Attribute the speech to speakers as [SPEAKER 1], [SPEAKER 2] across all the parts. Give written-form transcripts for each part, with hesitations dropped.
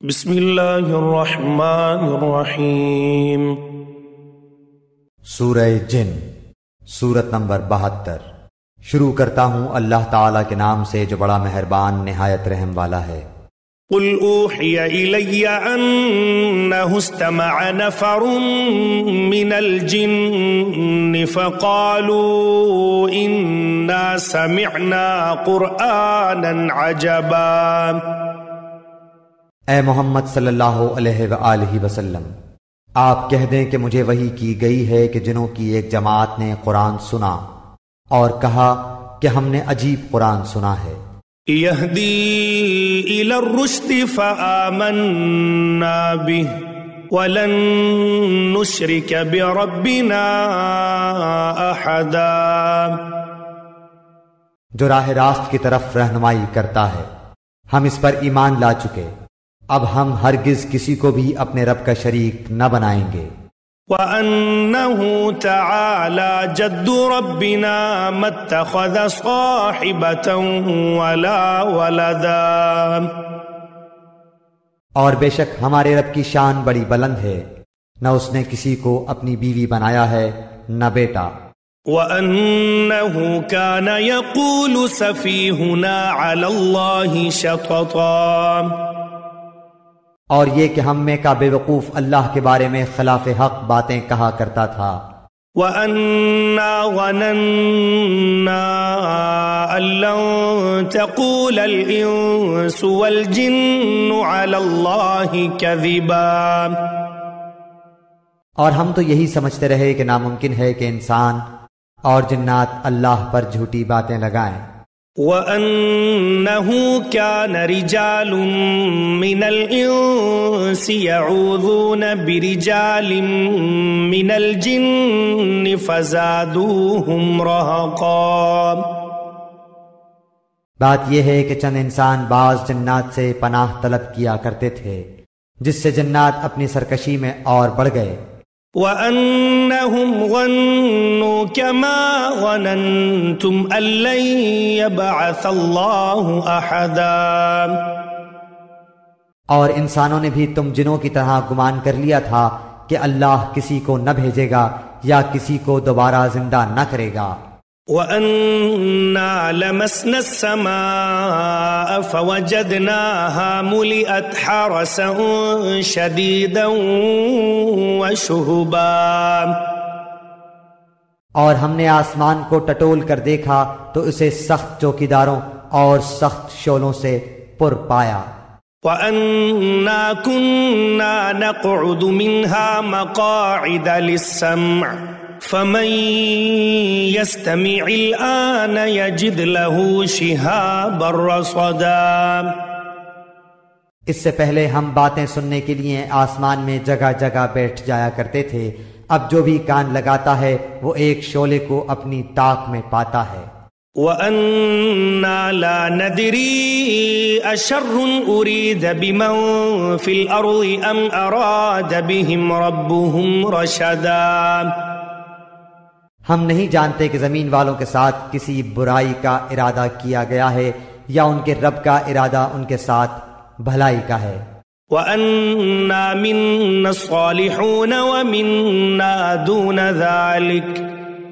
[SPEAKER 1] بسم اللہ الرحمن الرحیم۔
[SPEAKER 2] سورہ جن، سورت نمبر 72۔ شروع کرتا ہوں اللہ تعالیٰ کے نام سے جو بڑا مہربان نہایت رحم والا ہے۔
[SPEAKER 1] قل اوحی الی انہ استمع نفر من الجن فقالوا انا سمعنا قرآنا عجبا۔
[SPEAKER 2] اے محمد صلی اللہ علیہ وآلہ وسلم، آپ کہہ دیں کہ مجھے وحی کی گئی ہے کہ جنوں کی ایک جماعت نے قرآن سنا اور کہا کہ ہم نے عجیب قرآن سنا ہے۔
[SPEAKER 1] یہدی الی الرشد فآمنا بہ ولن نشرک بربنا احدا۔
[SPEAKER 2] جو راہ راست کی طرف رہنمائی کرتا ہے، ہم اس پر ایمان لا چکے، اب ہم ہرگز کسی کو بھی اپنے رب کا شریک نہ بنائیں گے۔
[SPEAKER 1] وَأَنَّهُ تَعَالَى جَدُّ رَبِّنَا مَا اتَّخَذَ صَاحِبَةً وَلَا وَلَدًا۔
[SPEAKER 2] اور بے شک ہمارے رب کی شان بڑی بلند ہے، نہ اس نے کسی کو اپنی بیوی بنایا ہے نہ بیٹا۔
[SPEAKER 1] وَأَنَّهُ كَانَ يَقُولُ سَفِيهُنَا عَلَى اللَّهِ شَطَطًا۔
[SPEAKER 2] اور یہ کہ ہم میں کا بے وقوف اللہ کے بارے میں خلاف حق باتیں کہا کرتا تھا۔
[SPEAKER 1] وَأَنَّا ظَنَنَّا أَن لَّن تَقُولَ الْإِنسُ وَالْجِنُّ عَلَى اللَّهِ كَذِبًا۔
[SPEAKER 2] اور ہم تو یہی سمجھتے رہے کہ ناممکن ہے کہ انسان اور جنات اللہ پر جھوٹی باتیں لگائیں۔
[SPEAKER 1] وَأَنَّهُ كَانَ رِجَالٌ مِّنَ الْإِنسِ يَعُوذُونَ بِرِجَالٍ مِّنَ الْجِنِّ فَزَادُوهُمْ رَهَقًا۔
[SPEAKER 2] بات یہ ہے کہ چند انسان بعض جنات سے پناہ طلب کیا کرتے تھے، جس سے جنات اپنی سرکشی میں اور بڑھ گئے۔
[SPEAKER 1] وَأَنَّهُمْ ظَنُّوا كَمَا ظَنَنْتُمْ أَن لَّن يَبْعَثَ اللَّهُ أَحَدًا۔
[SPEAKER 2] اور انسانوں نے بھی تم جنوں کی طرح گمان کر لیا تھا کہ اللہ کسی کو نہ بھیجے گا یا کسی کو دوبارہ زندہ نہ کرے گا۔
[SPEAKER 1] وَأَنَّا لَمَسْنَا السَّمَاءَ فَوَجَدْنَاهَا مُلِئَتْ حَرَسًا شَدِيدًا وَشُهُبًا۔
[SPEAKER 2] اور ہم نے آسمان کو ٹٹول کر دیکھا تو اسے سخت چوکیداروں اور سخت شعلوں سے پر پایا۔
[SPEAKER 1] وَأَنَّا كُنَّا نَقْعُدُ مِنْهَا مَقَاعِدَ لِلسَّمْعِ فَمَن يَسْتَمِعِ الْآنَ يَجِدْ لَهُ شِهَابًا رَّصَدًا۔
[SPEAKER 2] اس سے پہلے ہم باتیں سننے کے لیے آسمان میں جگہ جگہ بیٹھ جایا کرتے تھے، اب جو بھی کان لگاتا ہے وہ ایک شعلے کو اپنی طاق میں پاتا ہے۔
[SPEAKER 1] وَأَنَّا لَا نَدْرِي أَشَرٌّ أُرِيدَ بِمَن فِي الْأَرْضِ أَمْ أَرَادَ بِهِمْ رَبُّهُمْ رَشَدًا۔
[SPEAKER 2] ہم نہیں جانتے کہ زمین والوں کے ساتھ کسی برائی کا ارادہ کیا گیا ہے یا ان کے رب کا ارادہ ان کے ساتھ بھلائی کا ہے۔
[SPEAKER 1] وَأَنَّا مِنَّا الصَّالِحُونَ وَمِنَّا دُونَ ذَلِكَ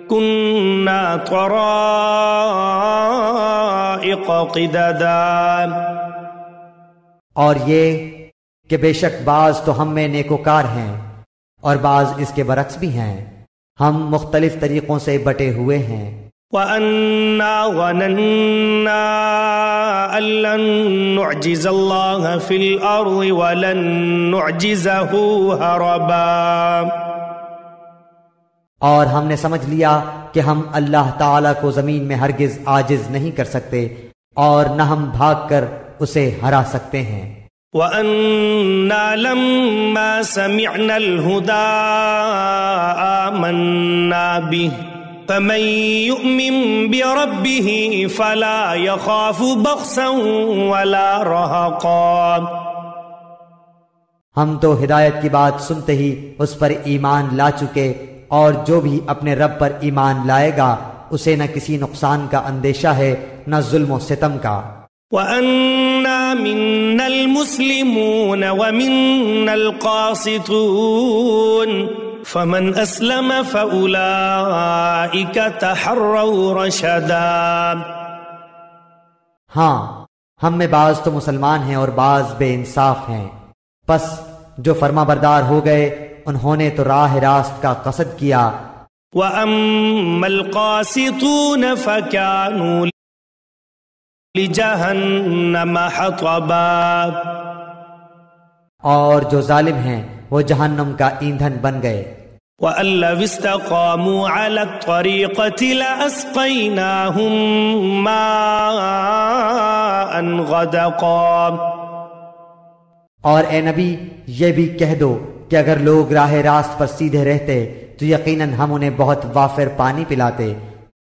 [SPEAKER 1] كُنَّا طَرَائِقَ قِدَدًا۔
[SPEAKER 2] اور یہ کہ بے شک بعض تو ہم میں نیکوکار ہیں اور بعض اس کے برعکس بھی ہیں، ہم مختلف طریقوں سے بٹے ہوئے ہیں۔
[SPEAKER 1] وَأَنَّا ظَنَنَّا أَن لَّن نُّعْجِزَ اللَّهَ فِي الْأَرْضِ وَلَن نُّعْجِزَهُ هَرَبًا۔
[SPEAKER 2] اور ہم نے سمجھ لیا کہ ہم اللہ تعالیٰ کو زمین میں ہرگز عاجز نہیں کر سکتے اور نہ ہم بھاگ کر اسے ہرا سکتے ہیں۔
[SPEAKER 1] وَأَنَّا لَمَّا سَمِعْنَا الْهُدَىٰ آمَنَّا بِهِ فَمَن يُؤْمِن بِرَبِّهِ فَلَا يَخَافُ بَخْسًا وَلَا رَهَقًا۔
[SPEAKER 2] ہم تو ہدایت کی بات سنتے ہی اس پر ایمان لا چکے، اور جو بھی اپنے رب پر ایمان لائے گا اسے نہ کسی نقصان کا اندیشہ ہے نہ ظلم و ستم کا۔
[SPEAKER 1] وَأَنَّا مِنَّا الْمُسْلِمُونَ وَمِنَّا الْقَاسِطُونَ فَمَنْ أَسْلَمَ فَأُولَئِكَ تَحَرَّوْا رَشَدًا۔
[SPEAKER 2] ہاں، ہم میں بعض تو مسلمان ہیں اور بعض بے انصاف ہیں، پس جو فرما بردار ہو گئے انہوں نے تو راہ راست کا قصد کیا۔
[SPEAKER 1] وَأَمَّا الْقَاسِطُونَ فَكَانُوا لِجَهَنَّمَ حَطَبًا،
[SPEAKER 2] اور جو ظالم ہیں وہ جہنم کا ایندھن بن گئے۔
[SPEAKER 1] وَأَن لَّوِ اسْتَقَامُوا عَلَى الطَّرِيقَةِ لَأَسْقَيْنَاهُم مَّاءً غَدَقًا۔
[SPEAKER 2] اور اے نبی یہ بھی کہہ دو کہ اگر لوگ راہ راست پر سیدھے رہتے تو یقیناً ہم انہیں بہت وافر پانی پلاتے۔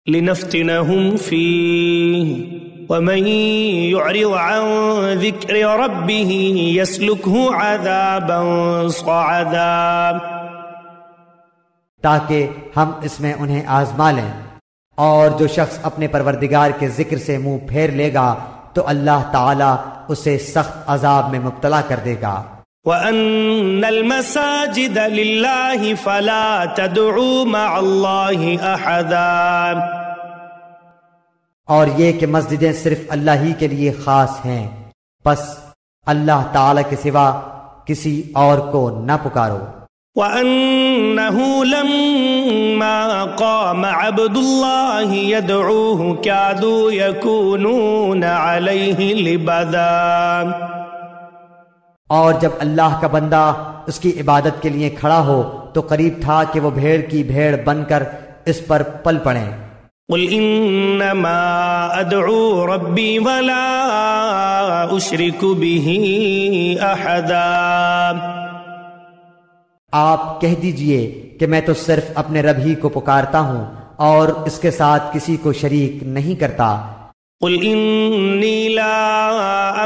[SPEAKER 1] لِنَفْتِنَهُمْ فِيهِ وَمَن يُعْرِضْ عَن ذِكْرِ رَبِّهِ يَسْلُكْهُ عَذَابًا صَعَدًا،
[SPEAKER 2] تاکہ ہم اس میں انہیں آزما لیں، اور جو شخص اپنے پروردگار کے ذکر سے منہ پھیر لے گا تو اللہ تعالی اسے سخت عذاب میں مبتلا کر دے گا۔
[SPEAKER 1] وَأَنَّ الْمَسَاجِدَ لِلَّهِ فَلَا تَدْعُوا مَعَ اللَّهِ أَحَدًا،
[SPEAKER 2] اور یہ کہ مسجدیں صرف اللہ ہی کے لیے خاص ہیں، پس اللہ تعالی کے سوا کسی اور کو نہ پکارو۔
[SPEAKER 1] وَأَنَّهُ لَمَّا قَامَ عَبْدُ اللَّهِ يَدْعُوهُ كَادُوا يَكُونُونَ عَلَيْهِ لِبَدًا،
[SPEAKER 2] اور جب اللہ کا بندہ اس کی عبادت کے لیے کھڑا ہو تو قریب تھا کہ وہ بھیڑ کی بھیڑ بن کر اس پر پل پڑیں۔
[SPEAKER 1] قُلْ إِنَّمَا أَدْعُو رَبِّي وَلَا أُشْرِكُ بِهِ أَحَدًا،
[SPEAKER 2] آپ کہہ دیجئے کہ میں تو صرف اپنے رب ہی کو پکارتا ہوں اور اس کے ساتھ کسی کو شریک نہیں کرتا۔
[SPEAKER 1] قُلْ إِنِّي لَا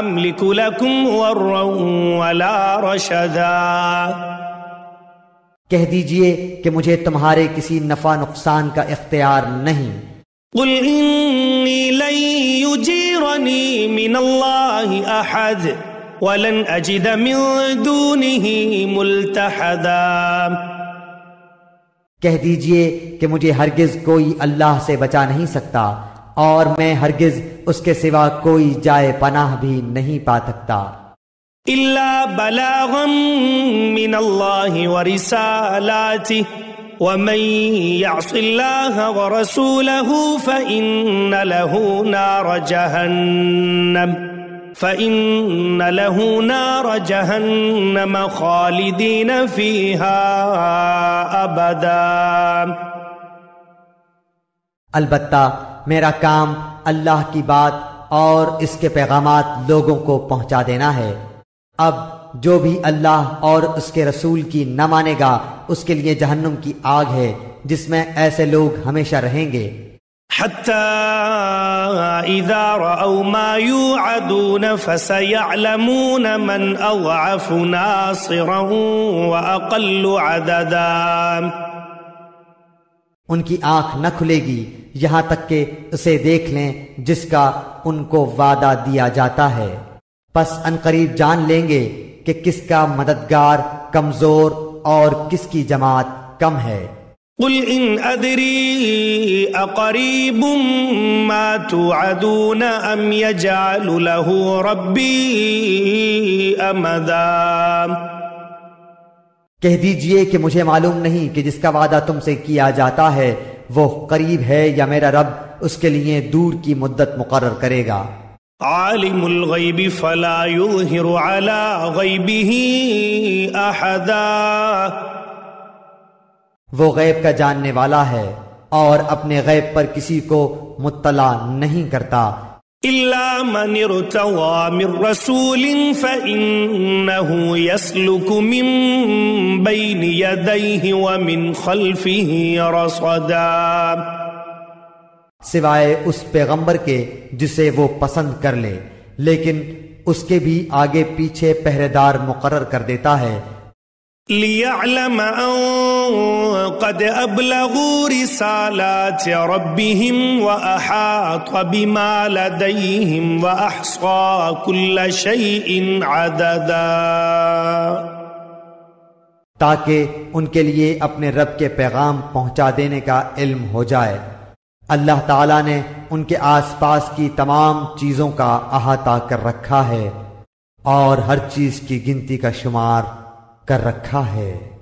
[SPEAKER 1] أَمْلِكُ لَكُمْ ضَرًّا وَلَا رَشَدًا،
[SPEAKER 2] کہہ دیجئے کہ مجھے تمہارے کسی نفع نقصان کا اختیار نہیں۔
[SPEAKER 1] قُلْ إِنِّي لَن يُجِيرَنِي مِنَ اللَّهِ أَحَدٌ وَلَنْ أَجِدَ مِن دُونِهِ مُلْتَحَدًا،
[SPEAKER 2] کہہ دیجئے کہ مجھے ہرگز کوئی اللہ سے بچا نہیں سکتا اور میں ہرگز اس کے سوا کوئی جائے پناہ بھی نہیں پا سکتا۔
[SPEAKER 1] إِلَّا بَلَاغًا مِّنَ اللَّهِ وَرِسَالَاتِهِ وَمَن يَعْصِ اللَّهَ وَرَسُولَهُ فَإِنَّ لَهُ نَارَ جَهَنَّمَ خَالِدِينَ فِيهَا أَبَدًا،
[SPEAKER 2] البتہ میرا کام اللہ کی بات اور اس کے پیغامات لوگوں کو پہنچا دینا ہے۔ اب جو بھی اللہ اور اس کے رسول کی نہ مانے گا اس کے لیے جہنم کی آگ ہے جس میں ایسے لوگ ہمیشہ رہیں گے۔
[SPEAKER 1] حَتَّى إِذَا رَأَوْا مَا يُوعَدُونَ فَسَيَعْلَمُونَ مَنْ أَضْعَفُ نَاصِرًا وَأَقَلُّ عَدَدًا،
[SPEAKER 2] ان کی آنکھ نہ کھلے گی یہاں تک کہ اسے دیکھ لیں جس کا ان کو وعدہ دیا جاتا ہے، پس عنقریب جان لیں گے کہ کس کا مددگار کمزور اور کس کی جماعت کم ہے۔
[SPEAKER 1] قُلْ إِنْ أَدْرِي أَقَرِيبٌ مَّا تُوعَدُونَ أَمْ يَجْعَلُ لَهُ رَبِّي أَمَدًا،
[SPEAKER 2] کہہ دیجئے کہ مجھے معلوم نہیں کہ جس کا وعدہ تم سے کیا جاتا ہے وہ قریب ہے یا میرا رب اس کے لیے دور کی مدت مقرر کرے گا۔
[SPEAKER 1] عالم الغیب فلا یظہر علی غیبہ احدا،
[SPEAKER 2] وہ غیب کا جاننے والا ہے اور اپنے غیب پر کسی کو مطلع نہیں کرتا،
[SPEAKER 1] الا من ارتضى من رسول فإنه يسلك من بين يديه ومن خلفه رصدا،
[SPEAKER 2] سوائے اس پیغمبر کے جسے وہ پسند کر لے، لیکن اس کے بھی آگے پیچھے پہرے دار مقرر کر دیتا ہے۔
[SPEAKER 1] لِيَعْلَمَ أَن قد أبلغوا رسالات ربهم وأحاط بما لديهم وأحصى كل شيء عددا،
[SPEAKER 2] تاکہ ان کے لیے اپنے رب کے پیغام پہنچا دینے کا علم ہو جائے۔ اللہ تعالیٰ نے ان کے آس پاس کی تمام چیزوں کا احاطہ کر رکھا ہے اور ہر چیز کی گنتی کا شمار کر رکھا ہے۔